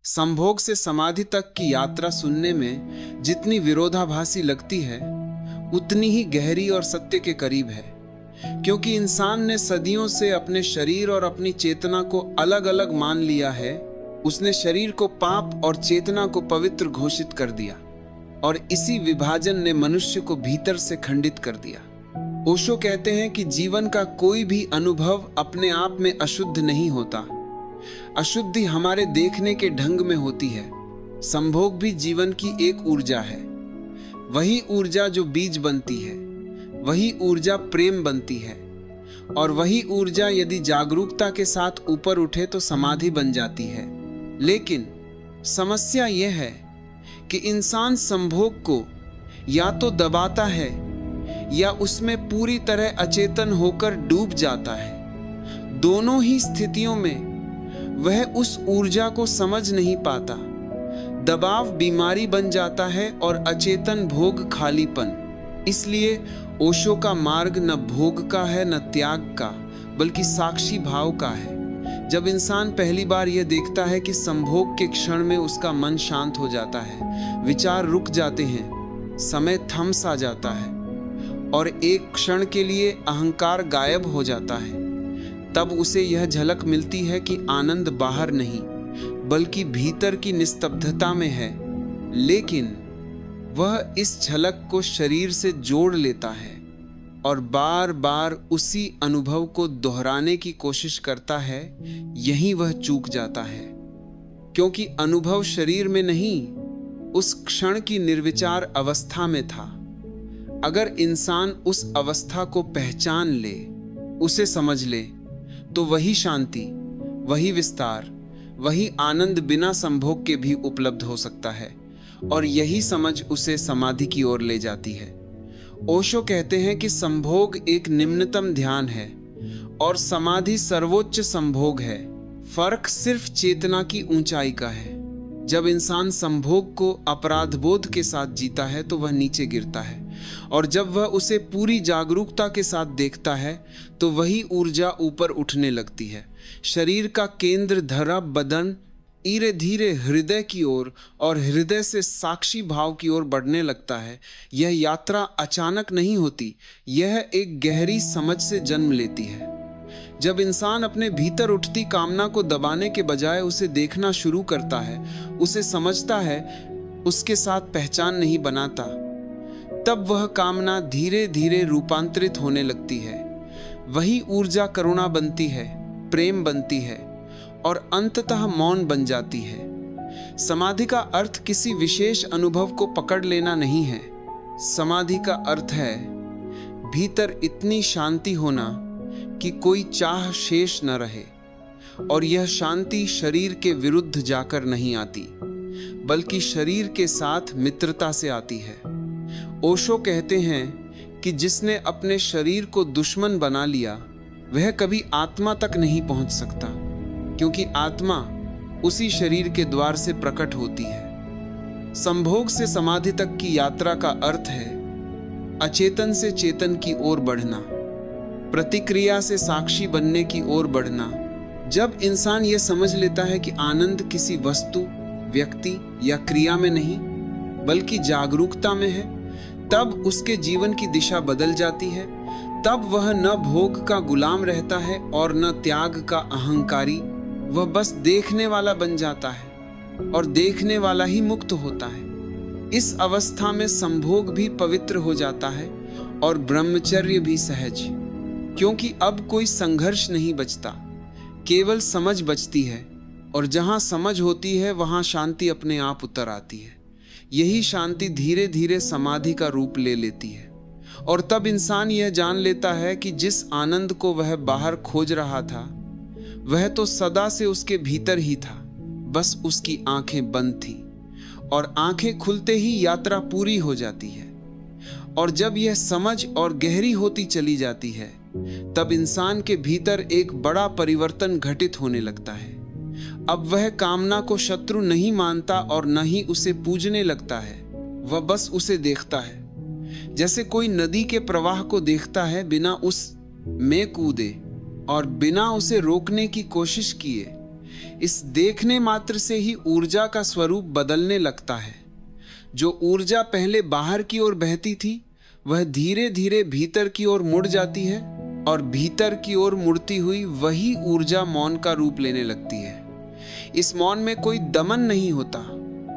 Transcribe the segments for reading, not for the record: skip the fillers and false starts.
संभोग से समाधि तक की यात्रा सुनने में जितनी विरोधाभासी लगती है, उतनी ही गहरी और सत्य के करीब है। क्योंकि इंसान ने सदियों से अपने शरीर और अपनी चेतना को अलग अलग मान लिया है। उसने शरीर को पाप और चेतना को पवित्र घोषित कर दिया, और इसी विभाजन ने मनुष्य को भीतर से खंडित कर दिया। ओशो कहते हैं कि जीवन का कोई भी अनुभव अपने आप में अशुद्ध नहीं होता। अशुद्धि हमारे देखने के ढंग में होती है। संभोग भी जीवन की एक ऊर्जा है। वही ऊर्जा जो बीज बनती है, वही ऊर्जा प्रेम बनती है, और वही ऊर्जा यदि जागरूकता के साथ ऊपर उठे तो समाधि बन जाती है। लेकिन समस्या यह है कि इंसान संभोग को या तो दबाता है या उसमें पूरी तरह अचेतन होकर डूब जाता है। दोनों ही स्थितियों में वह उस ऊर्जा को समझ नहीं पाता। दबाव बीमारी बन जाता है और अचेतन भोग खालीपन। इसलिए ओशो का मार्ग न भोग का है न त्याग का, बल्कि साक्षी भाव का है। जब इंसान पहली बार यह देखता है कि संभोग के क्षण में उसका मन शांत हो जाता है, विचार रुक जाते हैं, समय थम सा जाता है और एक क्षण के लिए अहंकार गायब हो जाता है, तब उसे यह झलक मिलती है कि आनंद बाहर नहीं बल्कि भीतर की निस्तब्धता में है। लेकिन वह इस झलक को शरीर से जोड़ लेता है और बार बार उसी अनुभव को दोहराने की कोशिश करता है। यहीं वह चूक जाता है, क्योंकि अनुभव शरीर में नहीं, उस क्षण की निर्विचार अवस्था में था। अगर इंसान उस अवस्था को पहचान ले, उसे समझ ले, तो वही शांति, वही विस्तार, वही आनंद बिना संभोग के भी उपलब्ध हो सकता है, और यही समझ उसे समाधि की ओर ले जाती है। ओशो कहते हैं कि संभोग एक निम्नतम ध्यान है और समाधि सर्वोच्च संभोग है। फर्क सिर्फ चेतना की ऊंचाई का है। जब इंसान संभोग को अपराधबोध के साथ जीता है तो वह नीचे गिरता है, और जब वह उसे पूरी जागरूकता के साथ देखता है तो वही ऊर्जा ऊपर उठने लगती है। शरीर का केंद्र धरा बदन धीरे धीरे हृदय की ओर और हृदय से साक्षी भाव की ओर बढ़ने लगता है। यह यात्रा अचानक नहीं होती, यह एक गहरी समझ से जन्म लेती है। जब इंसान अपने भीतर उठती कामना को दबाने के बजाय उसे देखना शुरू करता है, उसे समझता है, उसके साथ पहचान नहीं बनाता, तब वह कामना धीरे धीरे रूपांतरित होने लगती है। वही ऊर्जा करुणा बनती है, प्रेम बनती है और अंततः मौन बन जाती है। समाधि का अर्थ किसी विशेष अनुभव को पकड़ लेना नहीं है। समाधि का अर्थ है भीतर इतनी शांति होना कि कोई चाह शेष न रहे, और यह शांति शरीर के विरुद्ध जाकर नहीं आती, बल्कि शरीर के साथ मित्रता से आती है। ओशो कहते हैं कि जिसने अपने शरीर को दुश्मन बना लिया, वह कभी आत्मा तक नहीं पहुंच सकता, क्योंकि आत्मा उसी शरीर के द्वार से प्रकट होती है। संभोग से समाधि तक की यात्रा का अर्थ है अचेतन से चेतन की ओर बढ़ना, प्रतिक्रिया से साक्षी बनने की ओर बढ़ना। जब इंसान यह समझ लेता है कि आनंद किसी वस्तु, व्यक्ति या क्रिया में नहीं बल्कि जागरूकता में है, तब उसके जीवन की दिशा बदल जाती है। तब वह न भोग का गुलाम रहता है और न त्याग का अहंकारी। वह बस देखने वाला बन जाता है, और देखने वाला ही मुक्त होता है। इस अवस्था में संभोग भी पवित्र हो जाता है और ब्रह्मचर्य भी सहज, क्योंकि अब कोई संघर्ष नहीं बचता, केवल समझ बचती है, और जहां समझ होती है वहां शांति अपने आप उतर आती है। यही शांति धीरे धीरे समाधि का रूप ले लेती है, और तब इंसान यह जान लेता है कि जिस आनंद को वह बाहर खोज रहा था, वह तो सदा से उसके भीतर ही था, बस उसकी आंखें बंद थीं, और आंखें खुलते ही यात्रा पूरी हो जाती है। और जब यह समझ और गहरी होती चली जाती है, तब इंसान के भीतर एक बड़ा परिवर्तन घटित होने लगता है। अब वह कामना को शत्रु नहीं मानता और न ही उसे पूजने लगता है, वह बस उसे देखता है, जैसे कोई नदी के प्रवाह को देखता है, बिना उस में कूदे और बिना उसे रोकने की कोशिश किए। इस देखने मात्र से ही ऊर्जा का स्वरूप बदलने लगता है। जो ऊर्जा पहले बाहर की ओर बहती थी, वह धीरे धीरे भीतर की ओर मुड़ जाती है, और भीतर की ओर मुड़ती हुई वही ऊर्जा मौन का रूप लेने लगती है। इस मौन में कोई दमन नहीं होता,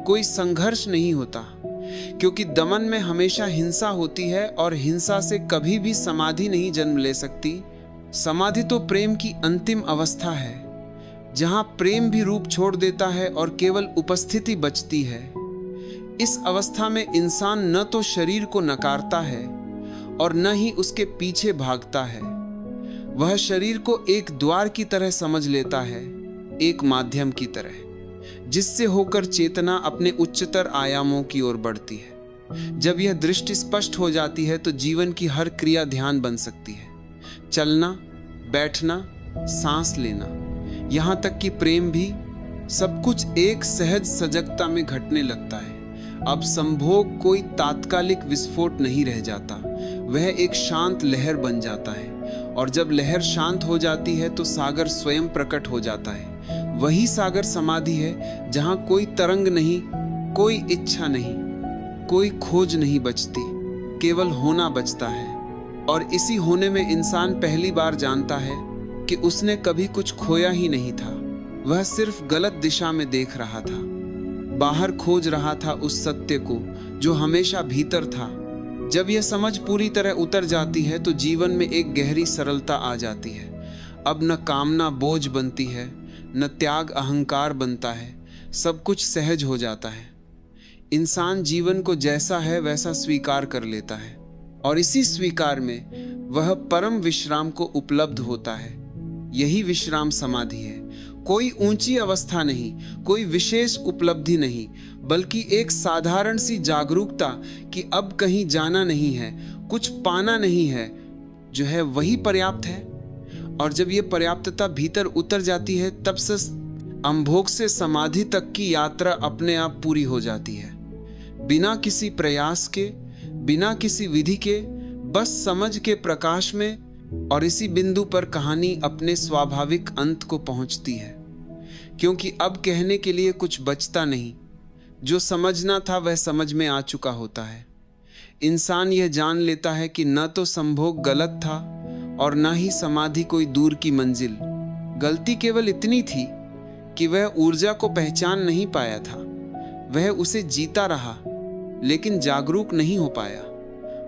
कोई संघर्ष नहीं होता, क्योंकि दमन में हमेशा हिंसा होती है और हिंसा से कभी भी समाधि नहीं जन्म ले सकती। समाधि तो प्रेम की अंतिम अवस्था है, जहां प्रेम भी रूप छोड़ देता है और केवल उपस्थिति बचती है। इस अवस्था में इंसान न तो शरीर को नकारता है और न ही उसके पीछे भागता है। वह शरीर को एक द्वार की तरह समझ लेता है, एक माध्यम की तरह, जिससे होकर चेतना अपने उच्चतर आयामों की ओर बढ़ती है। जब यह दृष्टि स्पष्ट हो जाती है तो जीवन की हर क्रिया ध्यान बन सकती है। चलना, बैठना, सांस लेना, यहाँ तक कि प्रेम भी, सब कुछ एक सहज सजगता में घटने लगता है। अब संभोग कोई तात्कालिक विस्फोट नहीं रह जाता, वह एक शांत लहर बन जाता है। और जब लहर शांत हो जाती है तो सागर स्वयं प्रकट हो जाता है। वही सागर समाधि है, जहां कोई तरंग नहीं, कोई इच्छा नहीं, कोई खोज नहीं बचती, केवल होना बचता है। और इसी होने में इंसान पहली बार जानता है कि उसने कभी कुछ खोया ही नहीं था। वह सिर्फ गलत दिशा में देख रहा था, बाहर खोज रहा था उस सत्य को जो हमेशा भीतर था। जब यह समझ पूरी तरह उतर जाती है तो जीवन में एक गहरी सरलता आ जाती है। अब न कामना बोझ बनती है, न त्याग अहंकार बनता है, सब कुछ सहज हो जाता है। इंसान जीवन को जैसा है वैसा स्वीकार कर लेता है, और इसी स्वीकार में वह परम विश्राम को उपलब्ध होता है। यही विश्राम समाधि है। कोई ऊंची अवस्था नहीं, कोई विशेष उपलब्धि नहीं, बल्कि एक साधारण सी जागरूकता कि अब कहीं जाना नहीं है, कुछ पाना नहीं है, जो है वही पर्याप्त है। और जब ये पर्याप्तता भीतर उतर जाती है, तब से अंभोग से समाधि तक की यात्रा अपने आप पूरी हो जाती है, बिना किसी प्रयास के, बिना किसी विधि के, बस समझ के प्रकाश में। और इसी बिंदु पर कहानी अपने स्वाभाविक अंत को पहुंचती है, क्योंकि अब कहने के लिए कुछ बचता नहीं। जो समझना था वह समझ में आ चुका होता है। इंसान यह जान लेता है कि न तो संभोग गलत था और न ही समाधि कोई दूर की मंजिल। गलती केवल इतनी थी कि वह ऊर्जा को पहचान नहीं पाया था। वह उसे जीता रहा, लेकिन जागरूक नहीं हो पाया।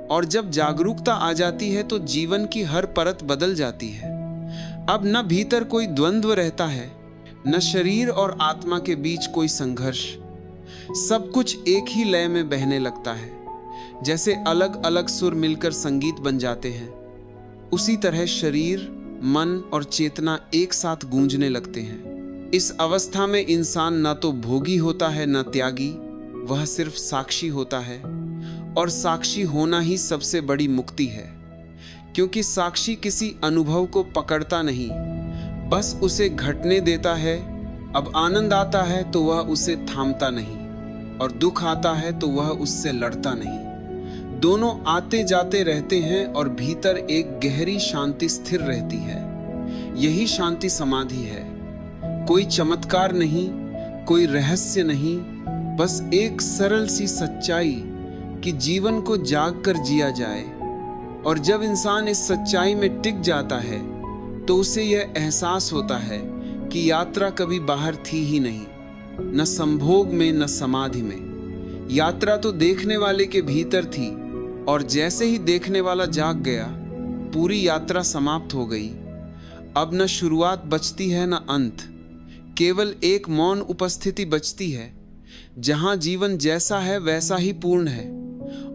और जब जागरूकता आ जाती है तो जीवन की हर परत बदल जाती है। अब न भीतर कोई द्वंद्व रहता है, न शरीर और आत्मा के बीच कोई संघर्ष। सब कुछ एक ही लय में बहने लगता है। जैसे अलग अलग सुर मिलकर संगीत बन जाते हैं, उसी तरह शरीर, मन और चेतना एक साथ गूंजने लगते हैं। इस अवस्था में इंसान न तो भोगी होता है न त्यागी, वह सिर्फ साक्षी होता है। और साक्षी होना ही सबसे बड़ी मुक्ति है, क्योंकि साक्षी किसी अनुभव को पकड़ता नहीं, बस उसे घटने देता है। अब आनंद आता है तो वह उसे थामता नहीं, और दुख आता है तो वह उससे लड़ता नहीं। दोनों आते जाते रहते हैं और भीतर एक गहरी शांति स्थिर रहती है। यही शांति समाधि है। कोई चमत्कार नहीं, कोई रहस्य नहीं, बस एक सरल सी सच्चाई कि जीवन को जाग कर जिया जाए। और जब इंसान इस सच्चाई में टिक जाता है तो उसे यह एहसास होता है कि यात्रा कभी बाहर थी ही नहीं, न संभोग में न समाधि में। यात्रा तो देखने वाले के भीतर थी, और जैसे ही देखने वाला जाग गया, पूरी यात्रा समाप्त हो गई। अब न शुरुआत बचती है न अंत, केवल एक मौन उपस्थिति बचती है, जहां जीवन जैसा है वैसा ही पूर्ण है।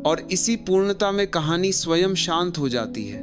और इसी पूर्णता में कहानी स्वयं शांत हो जाती है।